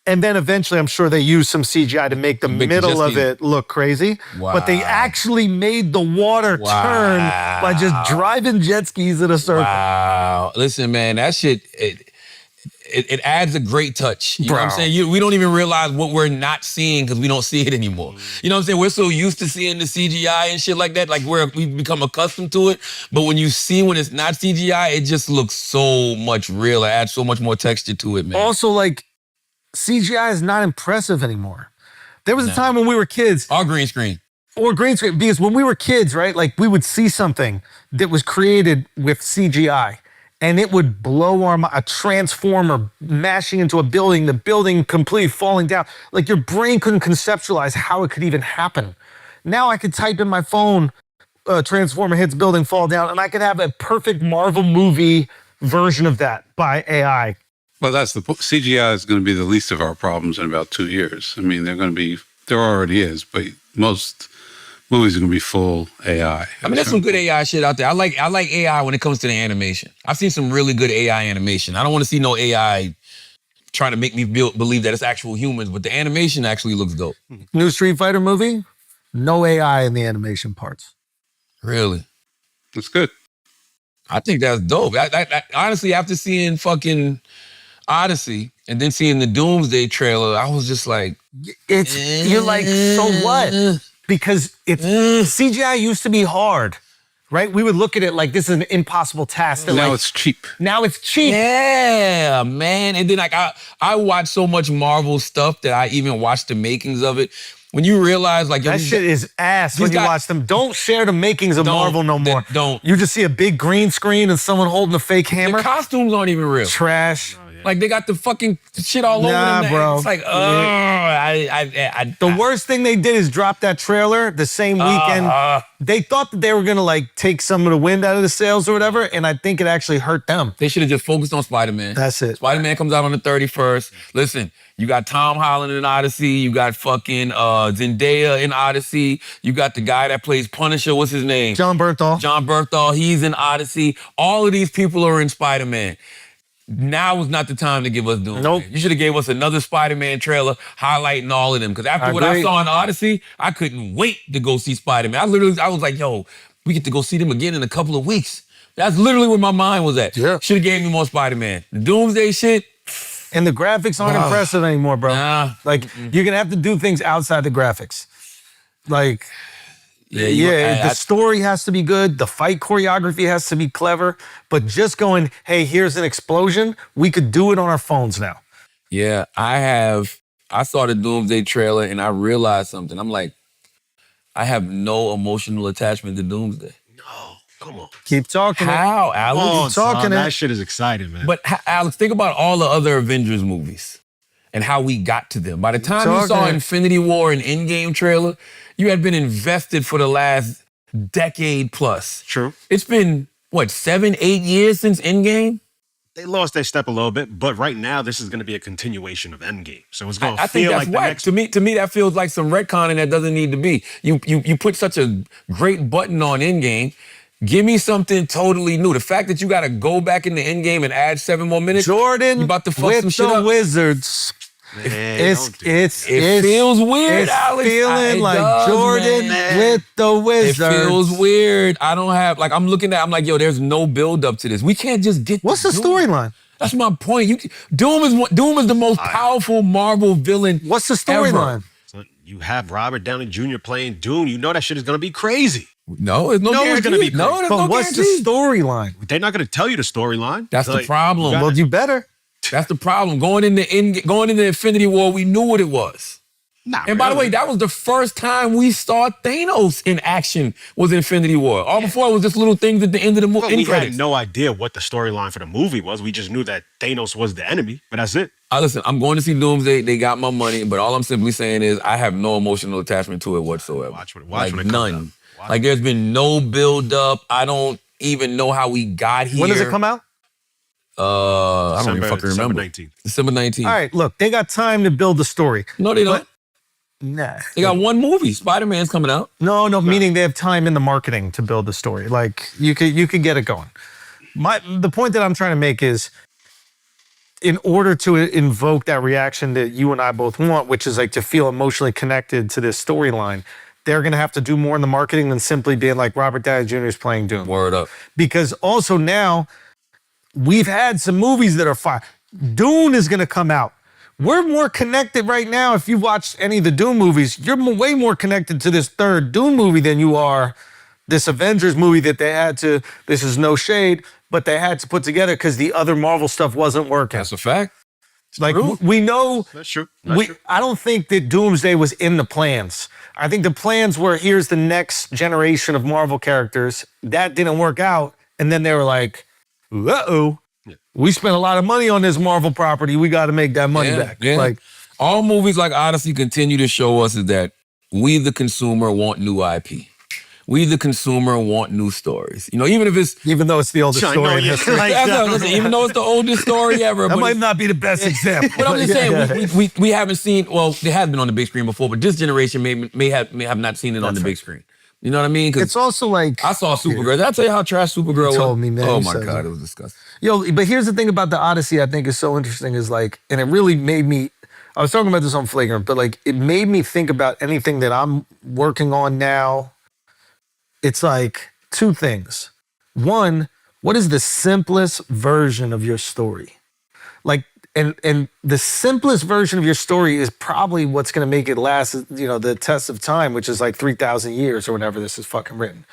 [SPEAKER 2] And then eventually, I'm sure they used some CGI to make the middle of it look crazy.
[SPEAKER 1] Wow.
[SPEAKER 2] But they actually made the water turn by just driving jet skis in a circle.
[SPEAKER 1] Wow. Listen, man, that shit, it adds a great touch. You know what I'm saying? We don't even realize what we're not seeing because we don't see it anymore. You know what I'm saying? We're so used to seeing the CGI and shit like that, like we've become accustomed to it. But when you see when it's not CGI, it just looks so much realer. It adds so much more texture to it, man.
[SPEAKER 2] Also, like, CGI is not impressive anymore. There was a time when we were kids.
[SPEAKER 1] Or green screen.
[SPEAKER 2] Or green screen. Because when we were kids, right, like we would see something that was created with CGI and it would blow our mind. A transformer mashing into a building, the building completely falling down. Like your brain couldn't conceptualize how it could even happen. Now I could type in my phone, transformer hits building, fall down, and I could have a perfect Marvel movie version of that by AI.
[SPEAKER 3] Well, that's CGI is going to be the least of our problems in about 2 years. I mean, there already is, but most movies are going to be full AI.
[SPEAKER 1] I mean, there's some good AI shit out there. I like AI when it comes to the animation. I've seen some really good AI animation. I don't want to see no AI trying to make me believe that it's actual humans, but the animation actually looks dope.
[SPEAKER 2] New Street Fighter movie, no AI in the animation parts.
[SPEAKER 1] Really?
[SPEAKER 3] That's good.
[SPEAKER 1] I think that's dope. I honestly, after seeing fucking Odyssey and then seeing the Doomsday trailer, I was just like,
[SPEAKER 2] you're like, so what? Because CGI used to be hard, right? We would look at it like this is an impossible task.
[SPEAKER 3] Now it's cheap.
[SPEAKER 2] Now it's cheap.
[SPEAKER 1] Yeah, man. And then like I watch so much Marvel stuff that I even watch the makings of it. When you realize like
[SPEAKER 2] that shit is ass when you watch them. Don't share the makings of Marvel no more.
[SPEAKER 1] Don't.
[SPEAKER 2] You just see a big green screen and someone holding a fake hammer.
[SPEAKER 1] The costumes aren't even real.
[SPEAKER 2] Trash.
[SPEAKER 1] Like they got the fucking shit all over them.
[SPEAKER 2] Bro.
[SPEAKER 1] It's like,
[SPEAKER 2] the worst thing they did is drop that trailer the same weekend. They thought that they were gonna like take some of the wind out of the sails or whatever, and I think it actually hurt them.
[SPEAKER 1] They should have just focused on Spider-Man.
[SPEAKER 2] That's it.
[SPEAKER 1] Spider-Man comes out on the 31st. Listen, you got Tom Holland in Odyssey. You got fucking Zendaya in Odyssey. You got the guy that plays Punisher. What's his name?
[SPEAKER 2] Jon Bernthal.
[SPEAKER 1] He's in Odyssey. All of these people are in Spider-Man. Now is not the time to give us Doom.
[SPEAKER 2] Nope.
[SPEAKER 1] You should have gave us another Spider-Man trailer highlighting all of them. Because after what I saw in Odyssey, I couldn't wait to go see Spider-Man. I was like, yo, we get to go see them again in a couple of weeks. That's literally where my mind was at.
[SPEAKER 2] Yeah.
[SPEAKER 1] Should have gave me more Spider-Man. The Doomsday shit.
[SPEAKER 2] And the graphics aren't impressive anymore, bro. Like, you're going to have to do things outside the graphics. Like... the story has to be good. The fight choreography has to be clever. But just going, hey, here's an explosion, we could do it on our phones now.
[SPEAKER 1] Yeah, I saw the Doomsday trailer and I realized something. I'm like, I have no emotional attachment to Doomsday.
[SPEAKER 4] No, come on.
[SPEAKER 2] Keep talking.
[SPEAKER 1] How, Alex?
[SPEAKER 2] Keep talking.
[SPEAKER 4] That shit is exciting, man.
[SPEAKER 1] But Alex, think about all the other Avengers movies and how we got to them. By the time you saw Infinity War and Endgame trailer, you had been invested for the last decade plus.
[SPEAKER 4] True.
[SPEAKER 1] It's been, what, 7, 8 years since Endgame?
[SPEAKER 4] they lost their step a little bit, but right now this is going to be a continuation of Endgame. So it's going to
[SPEAKER 1] I think
[SPEAKER 4] feel
[SPEAKER 1] that's
[SPEAKER 4] like the
[SPEAKER 1] whack.
[SPEAKER 4] next.
[SPEAKER 1] To me, that feels like some retconning that doesn't need to be. You put such a great button on Endgame. Give me something totally new. The fact that you got to go back in the Endgame and add 7 more minutes.
[SPEAKER 2] Jordan
[SPEAKER 1] you about to fuck
[SPEAKER 2] with
[SPEAKER 1] some shit
[SPEAKER 2] the
[SPEAKER 1] up.
[SPEAKER 2] Wizards.
[SPEAKER 4] Man,
[SPEAKER 2] It
[SPEAKER 1] feels weird, Alex.
[SPEAKER 2] feeling
[SPEAKER 1] It
[SPEAKER 2] like
[SPEAKER 1] does,
[SPEAKER 2] Jordan
[SPEAKER 1] man.
[SPEAKER 2] with the
[SPEAKER 1] It
[SPEAKER 2] Wizards.
[SPEAKER 1] feels weird. I don't have, like, I'm looking at, I'm like, yo, there's no build up to this. We can't just get
[SPEAKER 2] What's the
[SPEAKER 1] Doom.
[SPEAKER 2] storyline?
[SPEAKER 1] That's my point. Doom is the most powerful Marvel villain.
[SPEAKER 2] What's the storyline?
[SPEAKER 4] So you have Robert Downey Jr. playing Doom. You know that shit is going to be crazy.
[SPEAKER 1] No, it's no
[SPEAKER 4] it's
[SPEAKER 1] guarantee.
[SPEAKER 4] gonna be crazy.
[SPEAKER 1] No, there's
[SPEAKER 2] But
[SPEAKER 1] no
[SPEAKER 2] what's
[SPEAKER 1] guarantee.
[SPEAKER 2] the storyline?
[SPEAKER 4] They're not going to tell you the storyline.
[SPEAKER 1] That's the problem.
[SPEAKER 2] Well, you better.
[SPEAKER 1] That's the problem. Going into Infinity War, we knew what it was. And by the way, that was the first time we saw Thanos in action was Infinity War. All before it was just little things at the end of the movie.
[SPEAKER 4] Well, we had no idea what the storyline for the movie was. We just knew that Thanos was the enemy, but that's it.
[SPEAKER 1] Listen, I'm going to see Doomsday. They got my money, but all I'm simply saying is I have no emotional attachment to it whatsoever.
[SPEAKER 4] Watch when it
[SPEAKER 1] like
[SPEAKER 4] comes
[SPEAKER 1] none.
[SPEAKER 4] out.
[SPEAKER 1] Like there's been no build up. I don't even know how we got here.
[SPEAKER 2] When does it come out?
[SPEAKER 1] I don't even fucking remember. December 19th.
[SPEAKER 2] All right, look, they got time to build the story.
[SPEAKER 1] No, they don't.
[SPEAKER 2] Nah.
[SPEAKER 1] They got one movie. Spider-Man's coming out.
[SPEAKER 2] No, meaning they have time in the marketing to build the story. Like you could get it going. The point that I'm trying to make is in order to invoke that reaction that you and I both want, which is like to feel emotionally connected to this storyline, they're going to have to do more in the marketing than simply being like Robert Downey Jr. is playing Doom.
[SPEAKER 1] Word up.
[SPEAKER 2] Because also now we've had some movies that are fire. Dune is going to come out. We're more connected right now. If you've watched any of the Dune movies, you're way more connected to this third Dune movie than you are this Avengers movie that they had to, this is no shade, but they had to put together because the other Marvel stuff wasn't working.
[SPEAKER 1] That's a fact.
[SPEAKER 2] Like we know,
[SPEAKER 4] That's true.
[SPEAKER 2] I don't think that Doomsday was in the plans. I think the plans were, here's the next generation of Marvel characters. That didn't work out. And then they were like, uh-oh, we spent a lot of money on this Marvel property. We got to make that money back.
[SPEAKER 1] Yeah.
[SPEAKER 2] Like
[SPEAKER 1] all movies like Odyssey continue to show us is that we, the consumer, want new IP. We, the consumer, want new stories. You know, even
[SPEAKER 2] though it's the oldest story in history.
[SPEAKER 1] Listen, even though it's the oldest story ever.
[SPEAKER 2] That might not be the best example.
[SPEAKER 1] But I'm just saying, we haven't seen, well, it has been on the big screen before, but this generation may have not seen it on the big screen. You know what I mean?
[SPEAKER 2] It's also like,
[SPEAKER 1] I saw Supergirl. Did I tell you how trash Supergirl was?
[SPEAKER 2] told me, man.
[SPEAKER 1] Oh
[SPEAKER 2] You
[SPEAKER 1] my
[SPEAKER 2] said
[SPEAKER 1] God,
[SPEAKER 2] that.
[SPEAKER 1] it was disgusting.
[SPEAKER 2] Yo, but here's the thing about the Odyssey I think is so interesting is like, and it really made me, I was talking about this on Flagrant, but like it made me think about anything that I'm working on now. It's like two things. One, what is the simplest version of your story? Like, and the simplest version of your story is probably what's going to make it last, you know, the test of time, which is like 3,000 years or whenever this is fucking written.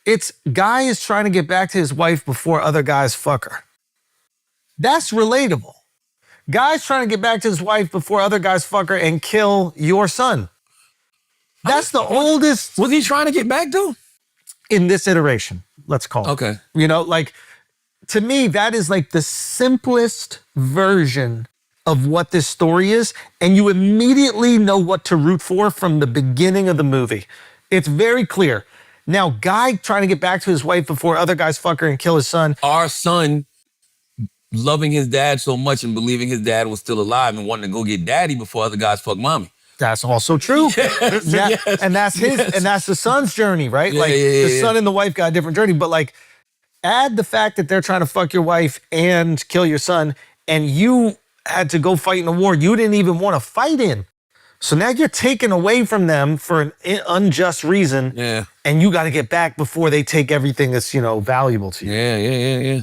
[SPEAKER 2] It's guy is trying to get back to his wife before other guys fuck her. That's relatable. Guy's trying to get back to his wife before other guys fuck her and kill your son. That's the oldest.
[SPEAKER 1] Was he trying to get back to?
[SPEAKER 2] In this iteration, let's call it.
[SPEAKER 1] Okay.
[SPEAKER 2] You know, like, to me, that is like the simplest version of what this story is. And you immediately know what to root for from the beginning of the movie. It's very clear. Now, guy trying to get back to his wife before other guys fuck her and kill his son.
[SPEAKER 1] Our son loving his dad so much and believing his dad was still alive and wanting to go get daddy before other guys fuck mommy.
[SPEAKER 2] That's also true.
[SPEAKER 1] Yes, yes,
[SPEAKER 2] and that's his, and that's the son's journey, right?
[SPEAKER 1] Yeah,
[SPEAKER 2] like
[SPEAKER 1] yeah,
[SPEAKER 2] the son and the wife got a different journey, but like add the fact that they're trying to fuck your wife and kill your son, and you had to go fight in a war you didn't even want to fight in. So now you're taken away from them for an unjust reason.
[SPEAKER 1] Yeah.
[SPEAKER 2] And you got to get back before they take everything that's, you know, valuable to you.
[SPEAKER 1] Yeah.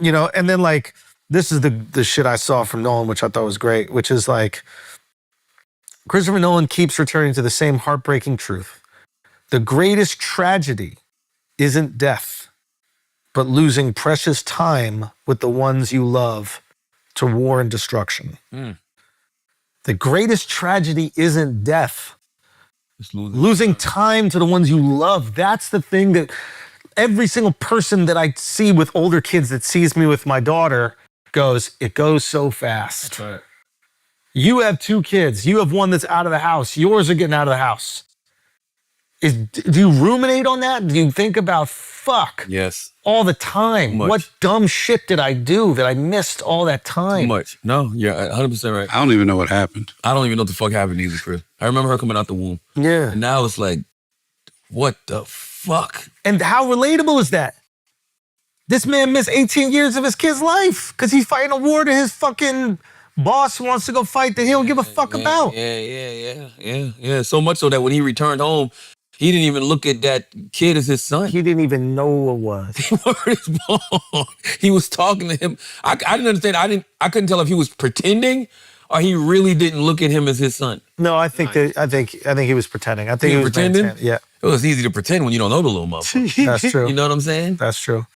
[SPEAKER 2] You know, and then like, this is the shit I saw from Nolan, which I thought was great, which is like, Christopher Nolan keeps returning to the same heartbreaking truth. The greatest tragedy isn't death, but losing precious time with the ones you love to war and destruction. The greatest tragedy isn't death.
[SPEAKER 1] It's
[SPEAKER 2] losing time to the ones you love. That's the thing that every single person that I see with older kids that sees me with my daughter goes, it goes so fast.
[SPEAKER 1] That's right.
[SPEAKER 2] You have two kids. You have one that's out of the house. Yours are getting out of the house. Do you ruminate on that? Do you think about fuck?
[SPEAKER 1] Yes.
[SPEAKER 2] All the time. What dumb shit did I do that I missed all that time?
[SPEAKER 1] Too much. No, you're 100% right.
[SPEAKER 3] I don't even know what happened.
[SPEAKER 1] I don't even know what the fuck happened either, Chris. I remember her coming out the womb.
[SPEAKER 2] Yeah.
[SPEAKER 1] And now it's like, what the fuck?
[SPEAKER 2] And how relatable is that? This man missed 18 years of his kid's life because he's fighting a war that his fucking boss wants to go fight that he don't give a fuck about.
[SPEAKER 1] Yeah. So much so that when he returned home, he didn't even look at that kid as his son.
[SPEAKER 2] He didn't even know who it was.
[SPEAKER 1] He were his bone. He was talking to him. I didn't understand. I couldn't tell if he was pretending or he really didn't look at him as his son.
[SPEAKER 2] No, I think he was pretending. I think he was
[SPEAKER 1] pretending.
[SPEAKER 2] Yeah.
[SPEAKER 1] It was easy to pretend when you don't know the little motherfucker.
[SPEAKER 2] That's true.
[SPEAKER 1] You know what I'm saying?
[SPEAKER 2] That's true.